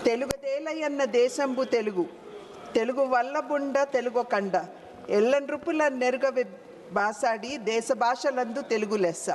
తెలుగుదేలయన్న దేశంబు తెలుగు తెలుగు వల్లబుండ తెలుగు కండ ఎల్లండ్రుపుల నెరుగవి బాసాడి దేశ భాషలందు తెలుగు లెస్స.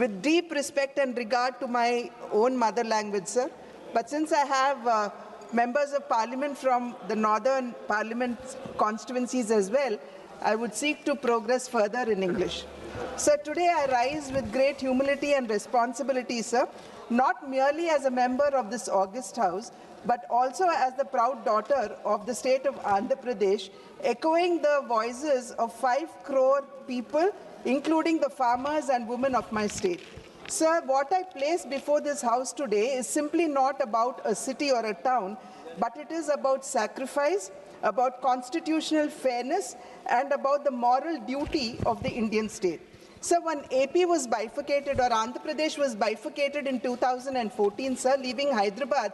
With deep respect and regard to my own mother language, sir, but since I have members of parliament from the northern parliament constituencies as well, I would seek to progress further in English. Sir, today I rise with great humility and responsibility, sir, not merely as a member of this august house, but also as the proud daughter of the state of Andhra Pradesh, echoing the voices of 5 crore people, including the farmers and women of my state. Sir, what I place before this house today is simply not about a city or a town, but it is about sacrifice, about constitutional fairness, and about the moral duty of the Indian state. So when AP was bifurcated, or Andhra Pradesh was bifurcated in 2014, sir, leaving Hyderabad,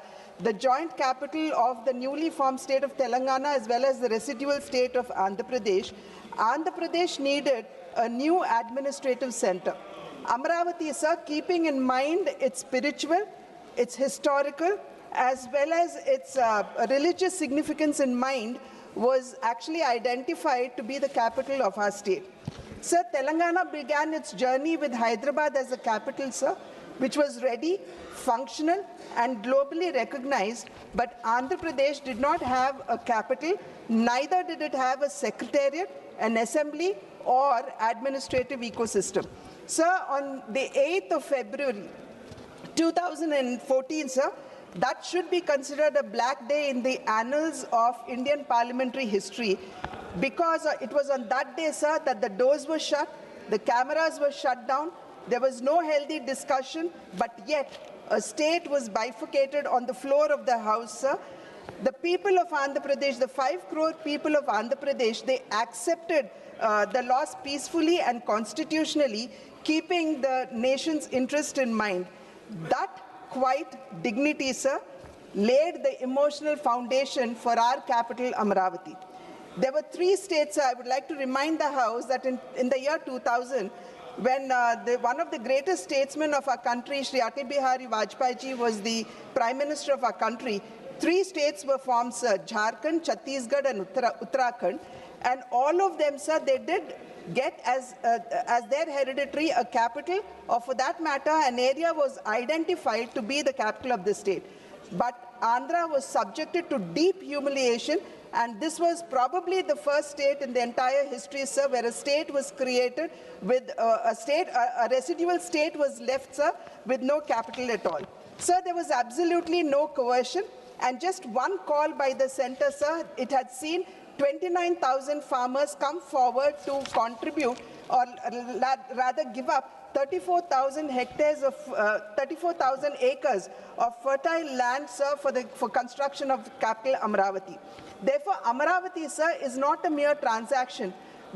the joint capital of the newly formed state of Telangana as well as the residual state of Andhra Pradesh needed a new administrative center. Amaravati, sir, keeping in mind its spiritual, its historical, as well as its religious significance in mind, was actually identified to be the capital of our state. Sir, Telangana began its journey with Hyderabad as the capital, sir, which was ready, functional, and globally recognized, but Andhra Pradesh did not have a capital, neither did it have a secretariat, an assembly, or administrative ecosystem. Sir, on the 8th of February 2014, sir, that should be considered a black day in the annals of Indian parliamentary history, because it was on that day, sir, that the doors were shut, the cameras were shut down, there was no healthy discussion, but yet a state was bifurcated on the floor of the house, sir. The people of Andhra Pradesh, the 5 crore people of Andhra Pradesh, they accepted the loss peacefully and constitutionally, keeping the nation's interest in mind. That quiet dignity, sir, laid the emotional foundation for our capital, Amaravati. There were 3 states, sir. I would like to remind the House that in the year 2000, when one of the greatest statesmen of our country, Shri Atal Bihari Vajpayee ji, was the Prime Minister of our country, 3 states were formed, sir: Jharkhand, Chhattisgarh, and Uttarakhand. And all of them, sir, they did get as their hereditary a capital, or for that matter, an area was identified to be the capital of the state. But Andhra was subjected to deep humiliation, and this was probably the first state in the entire history, sir, where a state was created with a residual state was left, sir, with no capital at all. Sir, there was absolutely no coercion, and just one call by the center, sir, it had seen 29,000 farmers come forward to contribute, or rather give up 34,000 hectares of 34,000 acres of fertile land, sir, for construction of capital Amaravati. Therefore, Amaravati, sir, is not a mere transaction,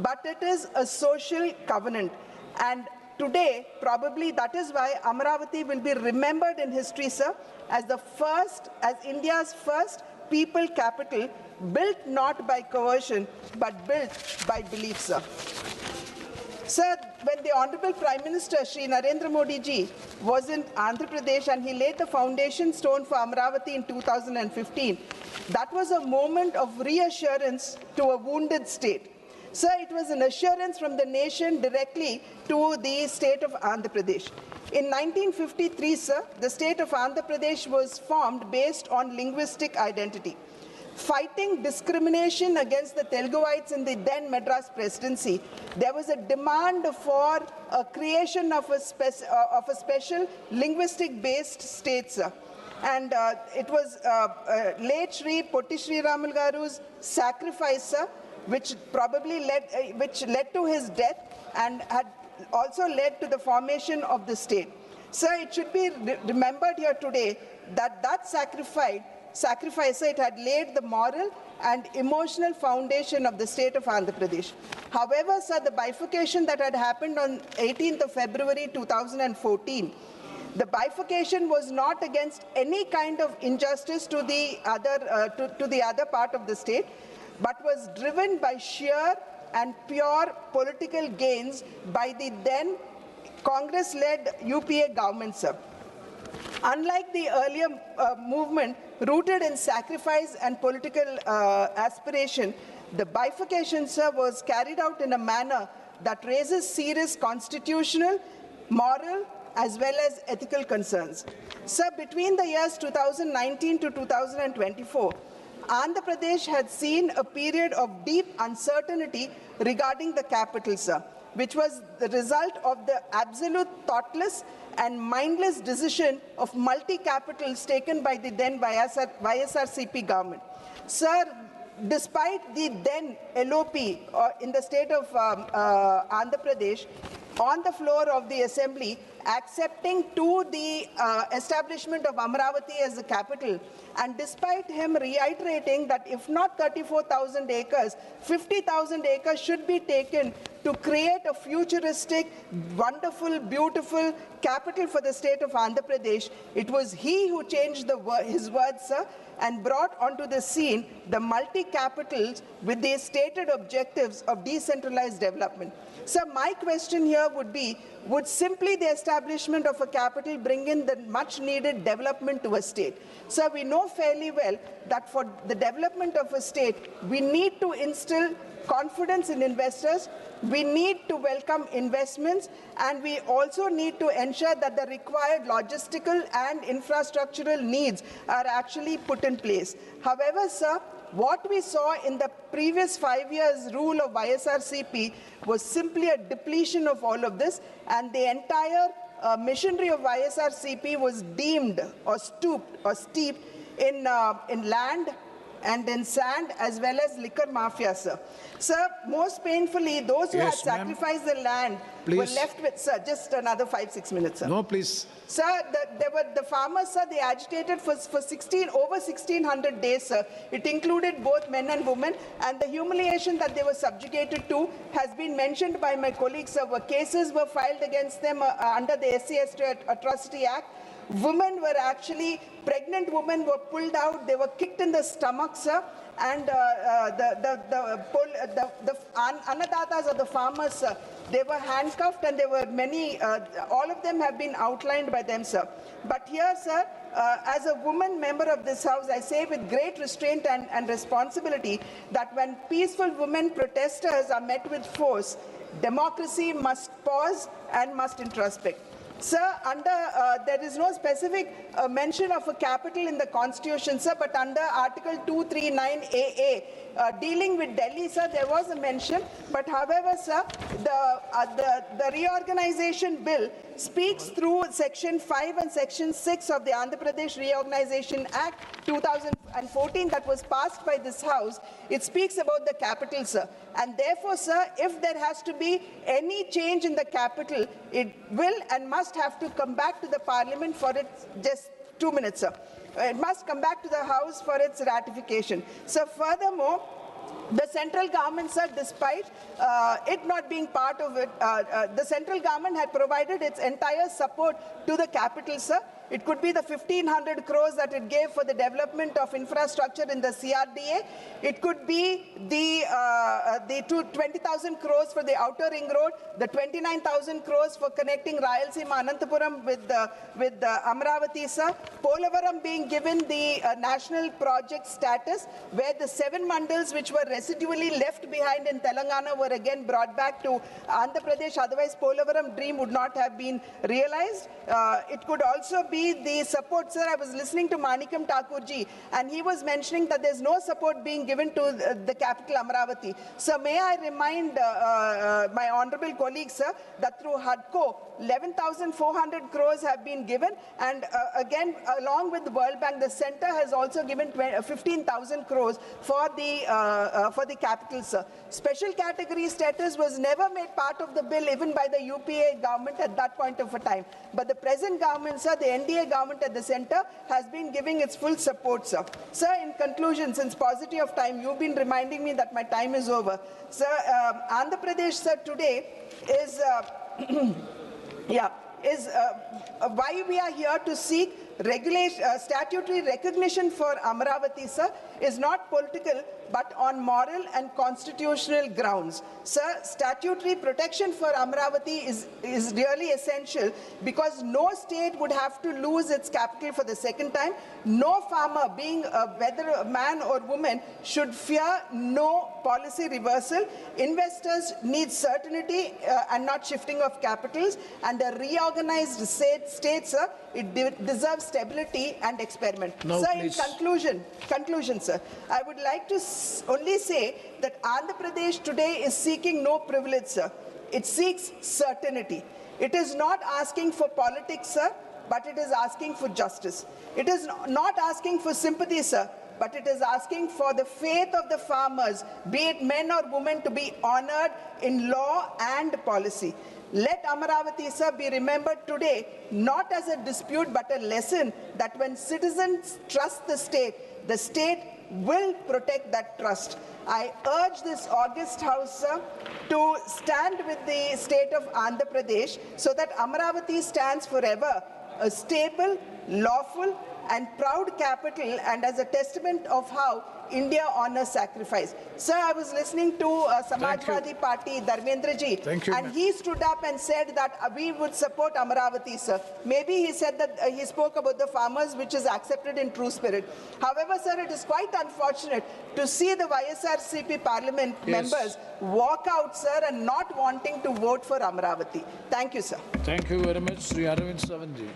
but it is a social covenant. And today, probably that is why Amaravati will be remembered in history, sir, as India's first people capital, built not by coercion, but built by belief, sir. Sir, when the Honorable Prime Minister, Shri Narendra Modi ji, was in Andhra Pradesh and he laid the foundation stone for Amaravati in 2015, that was a moment of reassurance to a wounded state. Sir, it was an assurance from the nation directly to the state of Andhra Pradesh. In 1953, sir, the state of Andhra Pradesh was formed based on linguistic identity. Fighting discrimination against the Teluguites in the then Madras presidency, there was a demand for a creation of a special linguistic-based state, sir. And it was late Shri Potti Shri Ramal Garu's sacrifice, sir, which probably led to his death and had also led to the formation of the state. Sir, it should be remembered here today that sacrifice, it had laid the moral and emotional foundation of the state of Andhra Pradesh. However, sir, the bifurcation that had happened on 18th of February 2014, the bifurcation was not against any kind of injustice to the other part of the state, but was driven by sheer and pure political gains by the then Congress-led UPA government, sir. Unlike the earlier movement rooted in sacrifice and political aspiration, the bifurcation, sir, was carried out in a manner that raises serious constitutional, moral, as well as ethical concerns. Sir, between the years 2019 to 2024, Andhra Pradesh had seen a period of deep uncertainty regarding the capital, sir, which was the result of the absolute thoughtless and mindless decision of multi-capitals taken by the then YSRCP government. Sir, despite the then LOP in the state of Andhra Pradesh, on the floor of the assembly, accepting to the establishment of Amaravati as the capital, and despite him reiterating that if not 34,000 acres, 50,000 acres should be taken to create a futuristic, wonderful, beautiful capital for the state of Andhra Pradesh, it was he who changed his words, sir, and brought onto the scene the multi-capitals with the stated objectives of decentralized development. So my question here would be, would simply the establishment of a capital bring in the much needed development to a state? So we know fairly well that for the development of a state, we need to instill confidence in investors, we need to welcome investments, and we also need to ensure that the required logistical and infrastructural needs are actually put in place. However, sir, what we saw in the previous 5 years rule of YSRCP was simply a depletion of all of this, and the entire machinery of YSRCP was deemed or steeped in land and in sand as well as liquor mafia, sir. Sir, most painfully, those who had sacrificed the land were left with, sir, just another 5-6 minutes, sir. No, please. Sir, the farmers, sir, they agitated for over 1,600 days, sir. It included both men and women, and the humiliation that they were subjugated to has been mentioned by my colleagues, sir. Cases were filed against them under the SC/ST Atrocity Act. Women were actually, pregnant women were pulled out, they were kicked in the stomach, sir, and the annadatas or the farmers, sir, they were handcuffed, and there were many, all of them have been outlined by them, sir. But here, sir, as a woman member of this house, I say with great restraint and responsibility that when peaceful women protesters are met with force, democracy must pause and must introspect. Sir, there is no specific mention of a capital in the Constitution, sir, but under Article 239AA, dealing with Delhi, sir, there was a mention. But however, sir, the reorganization bill speaks through Section 5 and Section 6 of the Andhra Pradesh Reorganization Act 2014 that was passed by this House. It speaks about the capital, sir. And therefore, sir, if there has to be any change in the capital, it will and must have to come back to the Parliament for its, just 2 minutes, sir. It must come back to the House for its ratification. So furthermore, the central government, sir, despite it not being part of it, the central government had provided its entire support to the capital, sir. It could be the 1,500 crores that it gave for the development of infrastructure in the CRDA. It could be the 20,000 crores for the outer ring road, the 29,000 crores for connecting Rayalaseema Anantapuram with Amaravathi, sir. Polavaram being given the national project status, where the 7 mandals which were residually left behind in Telangana were again brought back to Andhra Pradesh. Otherwise, Polavaram dream would not have been realized. It could also be the support, sir. I was listening to Manikam Thakurji, and he was mentioning that there's no support being given to the capital Amaravati. So may I remind my honorable colleagues, sir, that through HUDCO, 11,400 crores have been given, and again, along with the World Bank, the center has also given 15,000 crores for the capital, sir. Special category status was never made part of the bill, even by the UPA government at that point of a time. But the present government, sir, the NDA government at the center, has been giving its full support, sir. Sir, in conclusion, since paucity of time, you've been reminding me that my time is over. Sir, Andhra Pradesh, sir, today is, why we are here to seek statutory recognition for Amaravati, sir, is not political but on moral and constitutional grounds. Sir, statutory protection for Amaravati is really essential because no state would have to lose its capital for the second time. No farmer, being whether a man or woman, should fear no policy reversal. Investors need certainty and not shifting of capitals, and a reorganized state, sir, it deserves stability and experiment. No, sir, please. in conclusion, sir, I would like to only say that Andhra Pradesh today is seeking no privilege, sir. It seeks certainty. It is not asking for politics, sir, but it is asking for justice. It is not asking for sympathy, sir, but it is asking for the faith of the farmers, be it men or women, to be honored in law and policy. Let Amaravati, sir, be remembered today not as a dispute but a lesson that when citizens trust the state will protect that trust. I urge this august house, sir, to stand with the state of Andhra Pradesh so that Amaravati stands forever a stable, lawful and proud capital, and as a testament of how India honors sacrifice. Sir, I was listening to Samajwadi Party, Dharmendra ji, and he stood up and said that we would support Amaravati, sir. Maybe he said that he spoke about the farmers, which is accepted in true spirit. However, sir, it is quite unfortunate to see the YSRCP parliament members walk out, sir, and not wanting to vote for Amaravati. Thank you, sir. Thank you very much, Sri Arvind Savanji.